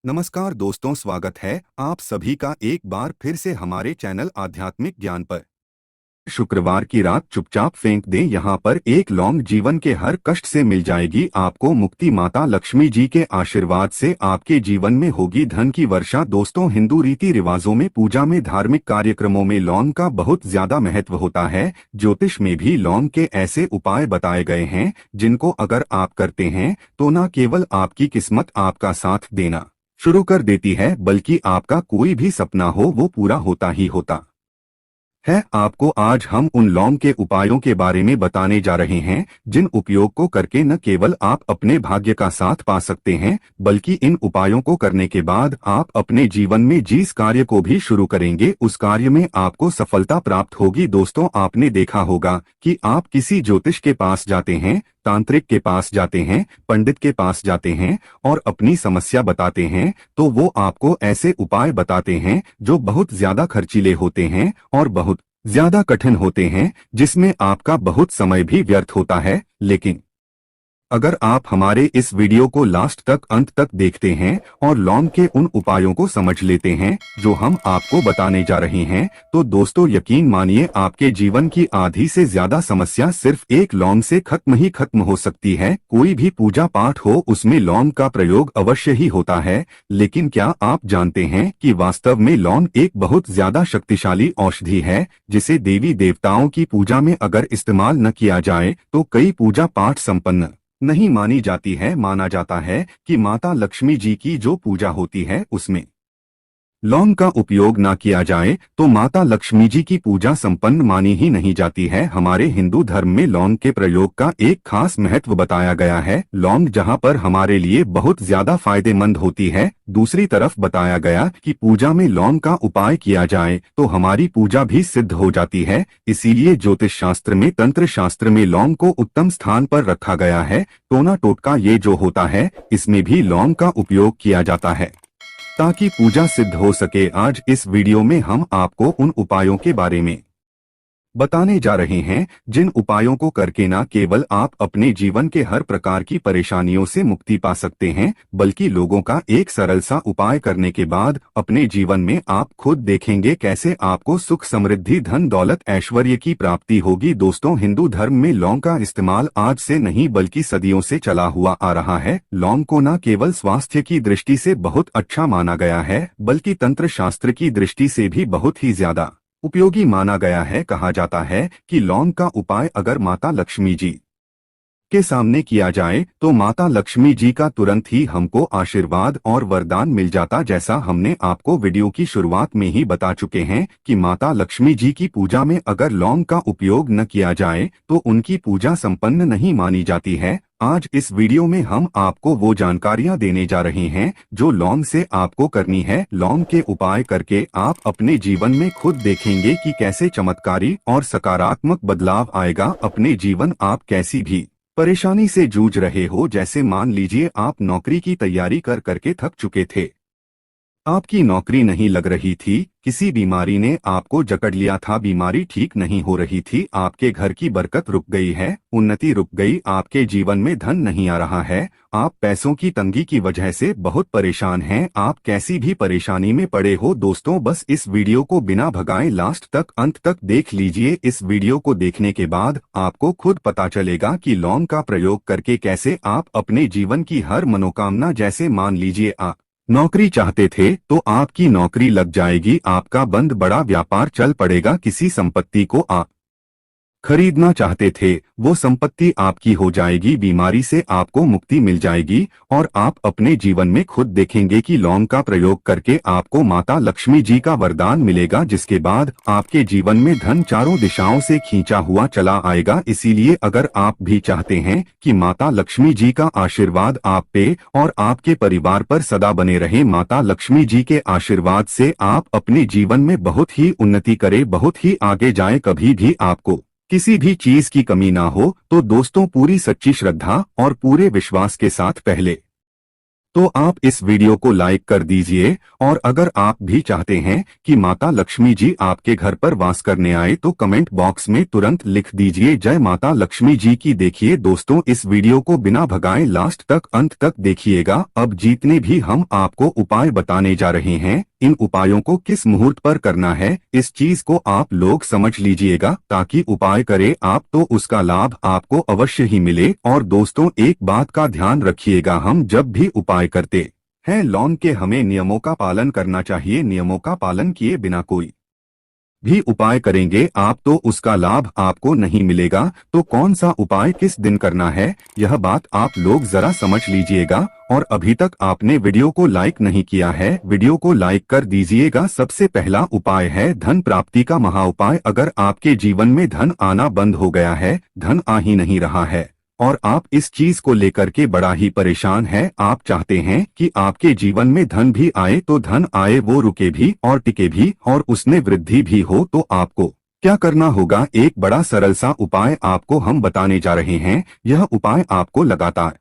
नमस्कार दोस्तों, स्वागत है आप सभी का एक बार फिर से हमारे चैनल आध्यात्मिक ज्ञान पर। शुक्रवार की रात चुपचाप फेंक दें, यहाँ पर एक लौंग जीवन के हर कष्ट से मिल जाएगी आपको मुक्ति। माता लक्ष्मी जी के आशीर्वाद से आपके जीवन में होगी धन की वर्षा। दोस्तों, हिंदू रीति रिवाजों में, पूजा में, धार्मिक कार्यक्रमों में लौंग का बहुत ज्यादा महत्व होता है। ज्योतिष में भी लौंग के ऐसे उपाय बताए गए हैं जिनको अगर आप करते हैं तो न केवल आपकी किस्मत आपका साथ देना शुरू कर देती है, बल्कि आपका कोई भी सपना हो वो पूरा होता ही होता है। आपको आज हम उन लौंग के उपायों के बारे में बताने जा रहे हैं जिन उपयोग को करके न केवल आप अपने भाग्य का साथ पा सकते हैं, बल्कि इन उपायों को करने के बाद आप अपने जीवन में जिस कार्य को भी शुरू करेंगे उस कार्य में आपको सफलता प्राप्त होगी। दोस्तों, आपने देखा होगा कि आप किसी ज्योतिष के पास जाते हैं, तांत्रिक के पास जाते हैं, पंडित के पास जाते हैं और अपनी समस्या बताते हैं तो वो आपको ऐसे उपाय बताते हैं जो बहुत ज्यादा खर्चीले होते हैं और बहुत ज्यादा कठिन होते हैं, जिसमें आपका बहुत समय भी व्यर्थ होता है। लेकिन अगर आप हमारे इस वीडियो को लास्ट तक, अंत तक देखते हैं और लौंग के उन उपायों को समझ लेते हैं जो हम आपको बताने जा रहे हैं, तो दोस्तों यकीन मानिए आपके जीवन की आधी से ज्यादा समस्या सिर्फ एक लौंग से खत्म हो सकती है। कोई भी पूजा पाठ हो उसमें लौंग का प्रयोग अवश्य ही होता है, लेकिन क्या आप जानते हैं कि वास्तव में लौंग एक बहुत ज्यादा शक्तिशाली औषधि है जिसे देवी देवताओं की पूजा में अगर इस्तेमाल न किया जाए तो कई पूजा पाठ संपन्न नहीं मानी जाती है। माना जाता है कि माता लक्ष्मी जी की जो पूजा होती है उसमें लौंग का उपयोग ना किया जाए तो माता लक्ष्मी जी की पूजा संपन्न मानी ही नहीं जाती है। हमारे हिंदू धर्म में लौंग के प्रयोग का एक खास महत्व बताया गया है। लौंग जहां पर हमारे लिए बहुत ज्यादा फायदेमंद होती है, दूसरी तरफ बताया गया कि पूजा में लौंग का उपाय किया जाए तो हमारी पूजा भी सिद्ध हो जाती है। इसीलिए ज्योतिष शास्त्र में, तंत्र शास्त्र में लौंग को उत्तम स्थान पर रखा गया है। टोना टोटका ये जो होता है इसमें भी लौंग का उपयोग किया जाता है ताकि पूजा सिद्ध हो सके। आज इस वीडियो में हम आपको उन उपायों के बारे में बताने जा रहे हैं जिन उपायों को करके न केवल आप अपने जीवन के हर प्रकार की परेशानियों से मुक्ति पा सकते हैं, बल्कि लोगों का एक सरल सा उपाय करने के बाद अपने जीवन में आप खुद देखेंगे कैसे आपको सुख, समृद्धि, धन, दौलत, ऐश्वर्य की प्राप्ति होगी। दोस्तों, हिंदू धर्म में लौंग का इस्तेमाल आज से नहीं बल्कि सदियों से चला हुआ आ रहा है। लौंग को न केवल स्वास्थ्य की दृष्टि से बहुत अच्छा माना गया है, बल्कि तंत्र शास्त्र की दृष्टि से भी बहुत ही ज्यादा उपयोगी माना गया है। कहा जाता है कि लौंग का उपाय अगर माता लक्ष्मी जी के सामने किया जाए तो माता लक्ष्मी जी का तुरंत ही हमको आशीर्वाद और वरदान मिल जाता। जैसा हमने आपको वीडियो की शुरुआत में ही बता चुके हैं कि माता लक्ष्मी जी की पूजा में अगर लौंग का उपयोग न किया जाए तो उनकी पूजा संपन्न नहीं मानी जाती है। आज इस वीडियो में हम आपको वो जानकारियां देने जा रहे हैं जो लौंग से आपको करनी है। लौंग के उपाय करके आप अपने जीवन में खुद देखेंगे कि कैसे चमत्कारी और सकारात्मक बदलाव आएगा। अपने जीवन, आप कैसी भी परेशानी से जूझ रहे हो, जैसे मान लीजिए आप नौकरी की तैयारी कर करके थक चुके थे, आपकी नौकरी नहीं लग रही थी, किसी बीमारी ने आपको जकड़ लिया था, बीमारी ठीक नहीं हो रही थी, आपके घर की बरकत रुक गई है, उन्नति रुक गई, आपके जीवन में धन नहीं आ रहा है, आप पैसों की तंगी की वजह से बहुत परेशान हैं, आप कैसी भी परेशानी में पड़े हो। दोस्तों, बस इस वीडियो को बिना भगाए लास्ट तक, अंत तक देख लीजिए। इस वीडियो को देखने के बाद आपको खुद पता चलेगा कि लौंग का प्रयोग करके कैसे आप अपने जीवन की हर मनोकामना, जैसे मान लीजिए आप नौकरी चाहते थे तो आपकी नौकरी लग जाएगी, आपका बंद बड़ा व्यापार चल पड़ेगा, किसी संपत्ति को आप खरीदना चाहते थे वो संपत्ति आपकी हो जाएगी, बीमारी से आपको मुक्ति मिल जाएगी और आप अपने जीवन में खुद देखेंगे कि लौंग का प्रयोग करके आपको माता लक्ष्मी जी का वरदान मिलेगा, जिसके बाद आपके जीवन में धन चारों दिशाओं से खींचा हुआ चला आएगा। इसीलिए अगर आप भी चाहते हैं कि माता लक्ष्मी जी का आशीर्वाद आप पे और आपके परिवार पर सदा बने रहे, माता लक्ष्मी जी के आशीर्वाद से आप अपने जीवन में बहुत ही उन्नति करें, बहुत ही आगे जाए, कभी भी आपको किसी भी चीज की कमी ना हो, तो दोस्तों पूरी सच्ची श्रद्धा और पूरे विश्वास के साथ पहले तो आप इस वीडियो को लाइक कर दीजिए, और अगर आप भी चाहते हैं कि माता लक्ष्मी जी आपके घर पर वास करने आए तो कमेंट बॉक्स में तुरंत लिख दीजिए जय माता लक्ष्मी जी की। देखिए दोस्तों, इस वीडियो को बिना भगाए लास्ट तक अंत तक देखिएगा। अब जितने भी हम आपको उपाय बताने जा रहे हैं, इन उपायों को किस मुहूर्त पर करना है, इस चीज को आप लोग समझ लीजिएगा, ताकि उपाय करे आप तो उसका लाभ आपको अवश्य ही मिले। और दोस्तों, एक बात का ध्यान रखिएगा, हम जब भी उपाय करते हैं लॉन्ग के हमें नियमों का पालन करना चाहिए। नियमों का पालन किए बिना कोई भी उपाय करेंगे आप तो उसका लाभ आपको नहीं मिलेगा। तो कौन सा उपाय किस दिन करना है, यह बात आप लोग जरा समझ लीजिएगा। और अभी तक आपने वीडियो को लाइक नहीं किया है, वीडियो को लाइक कर दीजिएगा। सबसे पहला उपाय है धन प्राप्ति का महा उपाय। अगर आपके जीवन में धन आना बंद हो गया है, धन आ ही नहीं रहा है, और आप इस चीज को लेकर के बड़ा ही परेशान हैं, आप चाहते हैं कि आपके जीवन में धन भी आए, तो धन आए वो रुके भी और टिके भी और उसमें वृद्धि भी हो, तो आपको क्या करना होगा, एक बड़ा सरल सा उपाय आपको हम बताने जा रहे हैं। यह उपाय आपको लगातार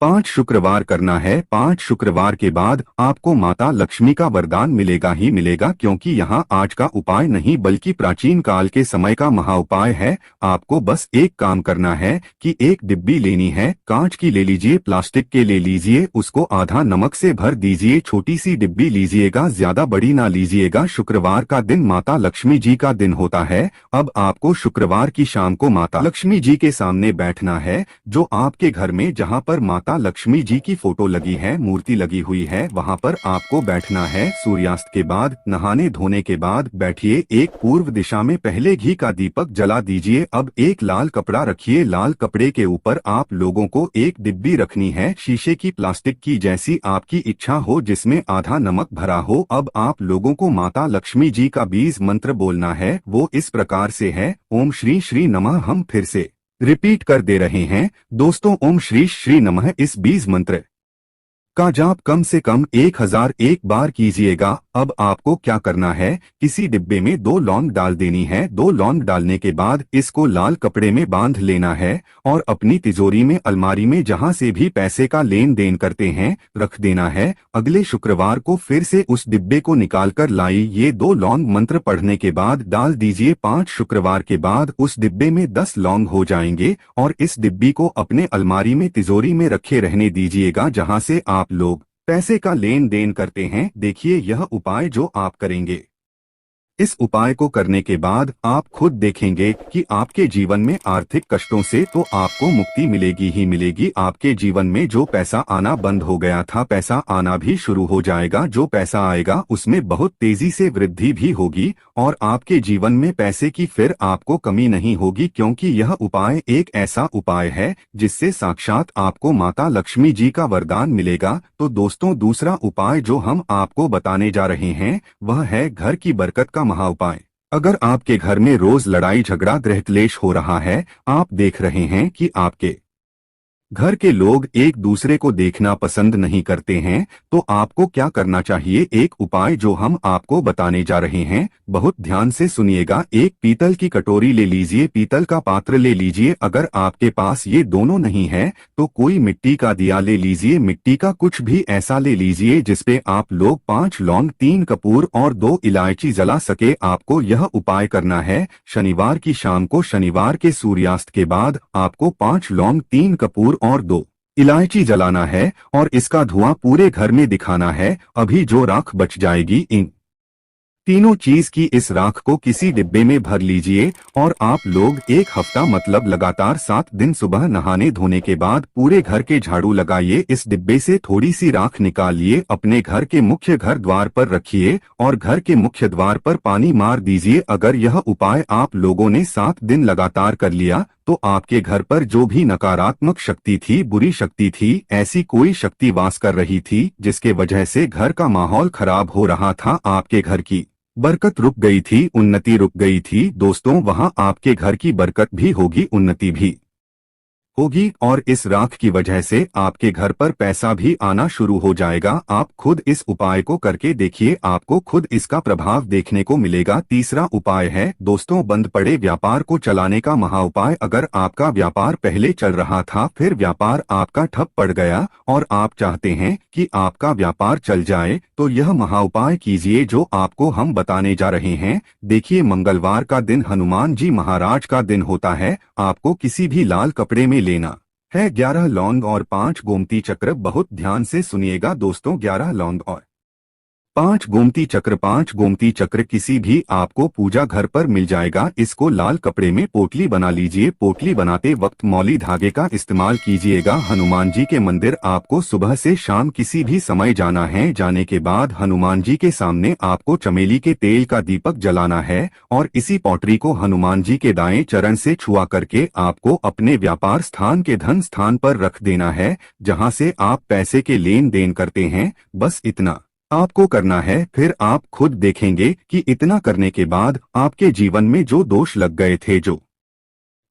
5 शुक्रवार करना है। 5 शुक्रवार के बाद आपको माता लक्ष्मी का वरदान मिलेगा ही मिलेगा, क्योंकि यहाँ आज का उपाय नहीं बल्कि प्राचीन काल के समय का महा उपाय है। आपको बस एक काम करना है कि एक डिब्बी लेनी है, कांच की ले लीजिए, प्लास्टिक के ले लीजिए, उसको आधा नमक से भर दीजिए। छोटी सी डिब्बी लीजिएगा, ज्यादा बड़ी ना लीजिएगा। शुक्रवार का दिन माता लक्ष्मी जी का दिन होता है। अब आपको शुक्रवार की शाम को माता लक्ष्मी जी के सामने बैठना है। जो आपके घर में जहाँ पर माता लक्ष्मी जी की फोटो लगी है, मूर्ति लगी हुई है, वहां पर आपको बैठना है। सूर्यास्त के बाद, नहाने धोने के बाद बैठिए। एक पूर्व दिशा में पहले घी का दीपक जला दीजिए। अब एक लाल कपड़ा रखिए, लाल कपड़े के ऊपर आप लोगों को एक डिब्बी रखनी है, शीशे की, प्लास्टिक की, जैसी आपकी इच्छा हो, जिसमें आधा नमक भरा हो। अब आप लोगों को माता लक्ष्मी जी का बीज मंत्र बोलना है। वो इस प्रकार से है, ओम श्री श्री नमः। हम फिर से रिपीट कर दे रहे हैं दोस्तों, ओम श्री श्री नमः। इस बीज मंत्र का जाप कम से कम 1001 बार कीजिएगा। अब आपको क्या करना है, किसी डिब्बे में 2 लौंग डाल देनी है। 2 लौंग डालने के बाद इसको लाल कपड़े में बांध लेना है और अपनी तिजोरी में, अलमारी में, जहां से भी पैसे का लेन देन करते हैं, रख देना है। अगले शुक्रवार को फिर से उस डिब्बे को निकाल कर लाइए। ये 2 लौंग मंत्र पढ़ने के बाद डाल दीजिए। 5 शुक्रवार के बाद उस डिब्बे में 10 लौंग हो जाएंगे और इस डिब्बी को अपने अलमारी में, तिजोरी में रखे रहने दीजिएगा, जहां से आप लोग पैसे का लेन देन करते हैं। देखिए यह उपाय जो आप करेंगे, इस उपाय को करने के बाद आप खुद देखेंगे कि आपके जीवन में आर्थिक कष्टों से तो आपको मुक्ति मिलेगी ही मिलेगी। आपके जीवन में जो पैसा आना बंद हो गया था, पैसा आना भी शुरू हो जाएगा। जो पैसा आएगा उसमें बहुत तेजी से वृद्धि भी होगी और आपके जीवन में पैसे की फिर आपको कमी नहीं होगी, क्योंकि यह उपाय एक ऐसा उपाय है जिससे साक्षात आपको माता लक्ष्मी जी का वरदान मिलेगा। तो दोस्तों, दूसरा उपाय जो हम आपको बताने जा रहे हैं वह है घर की बरकत का महा उपाय। अगर आपके घर में रोज लड़ाई झगड़ा गृह क्लेश हो रहा है, आप देख रहे हैं कि आपके घर के लोग एक दूसरे को देखना पसंद नहीं करते हैं, तो आपको क्या करना चाहिए, एक उपाय जो हम आपको बताने जा रहे हैं, बहुत ध्यान से सुनिएगा। एक पीतल की कटोरी ले लीजिए, पीतल का पात्र ले लीजिए। अगर आपके पास ये दोनों नहीं है तो कोई मिट्टी का दिया ले लीजिए। मिट्टी का कुछ भी ऐसा ले लीजिए जिसपे आप लोग 5 लौंग, 3 कपूर और 2 इलायची जला सके। आपको यह उपाय करना है शनिवार की शाम को। शनिवार के सूर्यास्त के बाद आपको 5 लौंग, 3 कपूर और 2 इलायची जलाना है और इसका धुआं पूरे घर में दिखाना है। अभी जो राख बच जाएगी, इन तीनों चीज की इस राख को किसी डिब्बे में भर लीजिए और आप लोग 1 हफ्ता मतलब लगातार 7 दिन सुबह नहाने धोने के बाद पूरे घर के झाड़ू लगाइए। इस डिब्बे से थोड़ी सी राख निकालिए, अपने घर के मुख्य घर द्वार पर रखिए और घर के मुख्य द्वार पर पानी मार दीजिए। अगर यह उपाय आप लोगों ने 7 दिन लगातार कर लिया तो आपके घर पर जो भी नकारात्मक शक्ति थी, बुरी शक्ति थी, ऐसी कोई शक्ति वास कर रही थी जिसके वजह से घर का माहौल खराब हो रहा था, आपके घर की बरकत रुक गई थी, उन्नति रुक गई थी, दोस्तों वहां आपके घर की बरकत भी होगी, उन्नति भी होगी और इस राख की वजह से आपके घर पर पैसा भी आना शुरू हो जाएगा। आप खुद इस उपाय को करके देखिए, आपको खुद इसका प्रभाव देखने को मिलेगा। तीसरा उपाय है दोस्तों, बंद पड़े व्यापार को चलाने का महा उपाय। अगर आपका व्यापार पहले चल रहा था, फिर व्यापार आपका ठप पड़ गया और आप चाहते हैं कि आपका व्यापार चल जाए, तो यह महा उपाय कीजिए जो आपको हम बताने जा रहे हैं। देखिए, मंगलवार का दिन हनुमान जी महाराज का दिन होता है। आपको किसी भी लाल कपड़े में लेना है 11 लौंग और 5 गोमती चक्र। बहुत ध्यान से सुनिएगा दोस्तों, 11 लौंग और 5 गोमती चक्र। 5 गोमती चक्र किसी भी आपको पूजा घर पर मिल जाएगा। इसको लाल कपड़े में पोटली बना लीजिए। पोटली बनाते वक्त मौली धागे का इस्तेमाल कीजिएगा। हनुमान जी के मंदिर आपको सुबह से शाम किसी भी समय जाना है। जाने के बाद हनुमान जी के सामने आपको चमेली के तेल का दीपक जलाना है और इसी पोटली को हनुमान जी के दाएं चरण से छुआ करके आपको अपने व्यापार स्थान के धन स्थान पर रख देना है, जहां से आप पैसे के लेन देन करते हैं। बस इतना आपको करना है। फिर आप खुद देखेंगे कि इतना करने के बाद आपके जीवन में जो दोष लग गए थे, जो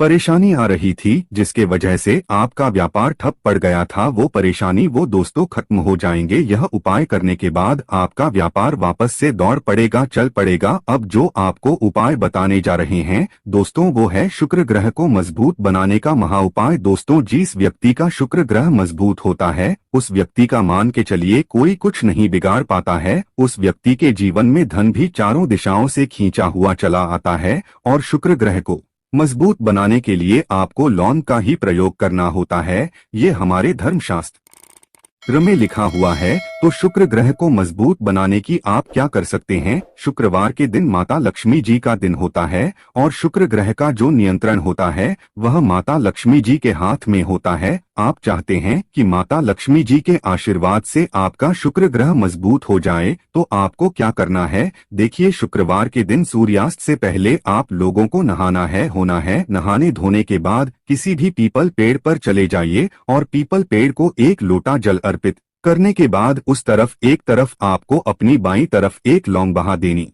परेशानी आ रही थी, जिसके वजह से आपका व्यापार ठप पड़ गया था, वो परेशानी वो दोस्तों खत्म हो जाएंगे। यह उपाय करने के बाद आपका व्यापार वापस से दौड़ पड़ेगा, चल पड़ेगा। अब जो आपको उपाय बताने जा रहे हैं दोस्तों, वो है शुक्र ग्रह को मजबूत बनाने का महा उपाय। दोस्तों, जिस व्यक्ति का शुक्र ग्रह मजबूत होता है, उस व्यक्ति का मान के चलिए कोई कुछ नहीं बिगाड़ पाता है। उस व्यक्ति के जीवन में धन भी चारों दिशाओं से खींचा हुआ चला आता है। और शुक्र ग्रह को मजबूत बनाने के लिए आपको लौंग का ही प्रयोग करना होता है। ये हमारे धर्मशास्त्र में लिखा हुआ है। तो शुक्र ग्रह को मजबूत बनाने की आप क्या कर सकते हैं। शुक्रवार के दिन माता लक्ष्मी जी का दिन होता है और शुक्र ग्रह का जो नियंत्रण होता है वह माता लक्ष्मी जी के हाथ में होता है। आप चाहते हैं कि माता लक्ष्मी जी के आशीर्वाद से आपका शुक्र ग्रह मजबूत हो जाए, तो आपको क्या करना है। देखिए, शुक्रवार के दिन सूर्यास्त से पहले आप लोगों को नहाना है, होना है। नहाने धोने के बाद किसी भी पीपल पेड़ पर चले जाइए और पीपल पेड़ को 1 लोटा जल अर्पित करने के बाद उस तरफ एक तरफ आपको अपनी बाईं तरफ 1 लौंग बहा देनी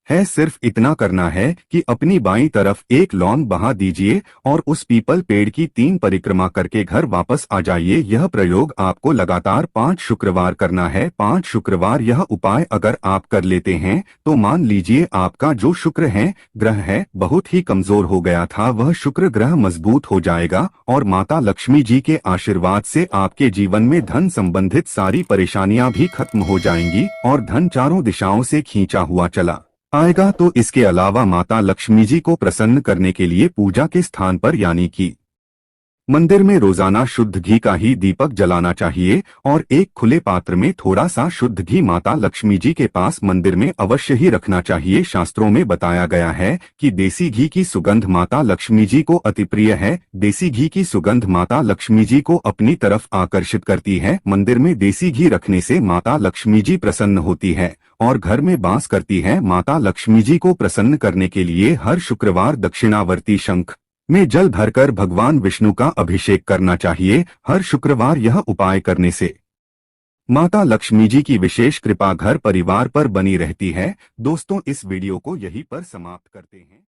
है। सिर्फ इतना करना है कि अपनी बाईं तरफ 1 लौंग बहा दीजिए और उस पीपल पेड़ की 3 परिक्रमा करके घर वापस आ जाइए। यह प्रयोग आपको लगातार 5 शुक्रवार करना है। 5 शुक्रवार यह उपाय अगर आप कर लेते हैं तो मान लीजिए आपका जो शुक्र है ग्रह है बहुत ही कमजोर हो गया था, वह शुक्र ग्रह मजबूत हो जाएगा और माता लक्ष्मी जी के आशीर्वाद से आपके जीवन में धन संबंधित सारी परेशानियां भी खत्म हो जाएंगी और धन चारों दिशाओं से खींचा हुआ चला आएगा। तो इसके अलावा माता लक्ष्मी जी को प्रसन्न करने के लिए पूजा के स्थान पर यानी कि मंदिर में रोजाना शुद्ध घी का ही दीपक जलाना चाहिए और एक खुले पात्र में थोड़ा सा शुद्ध घी माता लक्ष्मी जी के पास मंदिर में अवश्य ही रखना चाहिए। शास्त्रों में बताया गया है कि देसी घी की सुगंध माता लक्ष्मी जी को अति प्रिय है। देसी घी की सुगंध माता लक्ष्मी जी को अपनी तरफ आकर्षित करती है। मंदिर में देसी घी रखने से माता लक्ष्मी जी प्रसन्न होती है और घर में वास करती है। माता लक्ष्मी जी को प्रसन्न करने के लिए हर शुक्रवार दक्षिणावर्ती शंख में जल भरकर भगवान विष्णु का अभिषेक करना चाहिए। हर शुक्रवार यह उपाय करने से माता लक्ष्मी जी की विशेष कृपा घर परिवार पर बनी रहती है। दोस्तों, इस वीडियो को यहीं पर समाप्त करते हैं।